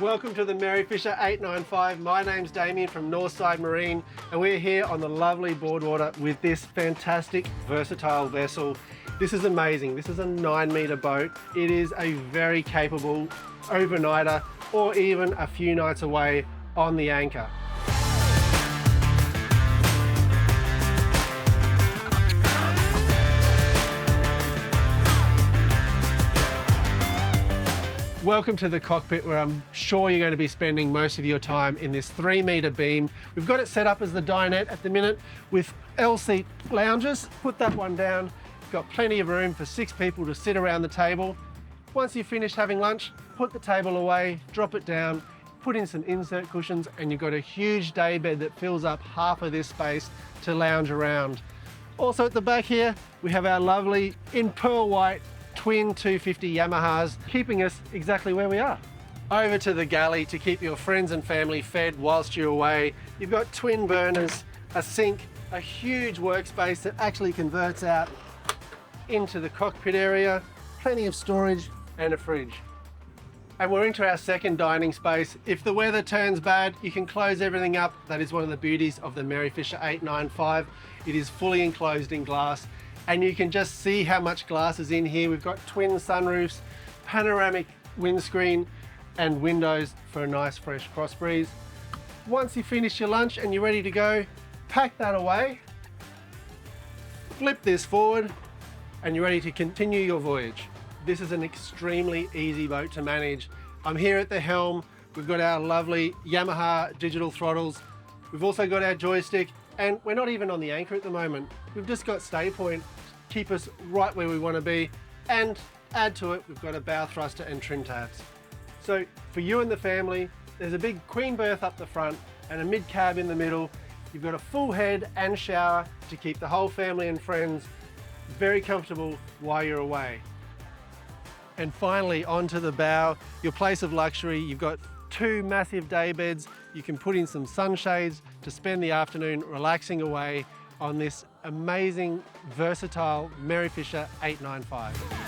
Welcome to the Merry Fisher 895. My name's Damian from Northside Marine, and we're here on the lovely Boardwater with this fantastic versatile vessel. This is amazing. This is a 9-meter boat. It is a very capable overnighter or even a few nights away on the anchor. Welcome to the cockpit, where I'm sure you're going to be spending most of your time in this 3-meter beam. We've got it set up as the dinette at the minute with L-seat lounges. Put that one down. Got plenty of room for 6 people to sit around the table. Once you've finished having lunch, put the table away, drop it down, put in some insert cushions, and you've got a huge day bed that fills up half of this space to lounge around. Also at the back here, we have our lovely, in pearl white, twin 250 Yamahas, keeping us exactly where we are. Over to the galley to keep your friends and family fed whilst you're away. You've got twin burners, a sink, a huge workspace that actually converts out into the cockpit area, plenty of storage and a fridge. And we're into our second dining space. If the weather turns bad, you can close everything up. That is one of the beauties of the Merry Fisher 895. It is fully enclosed in glass, and you can just see how much glass is in here. We've got twin sunroofs, panoramic windscreen, and windows for a nice fresh cross breeze. Once you finish your lunch and you're ready to go, pack that away, flip this forward, and you're ready to continue your voyage. This is an extremely easy boat to manage. I'm here at the helm. We've got our lovely Yamaha digital throttles. We've also got our joystick, and we're not even on the anchor at the moment. We've just got StayPoint to keep us right where we want to be, and add to it, we've got a bow thruster and trim tabs. So for you and the family, there's a big queen berth up the front and a mid cab in the middle. You've got a full head and shower to keep the whole family and friends very comfortable while you're away. And finally, onto the bow, your place of luxury. You've got 2 massive day beds. You can put in some sunshades to spend the afternoon relaxing away on this amazing, versatile Merry Fisher 895.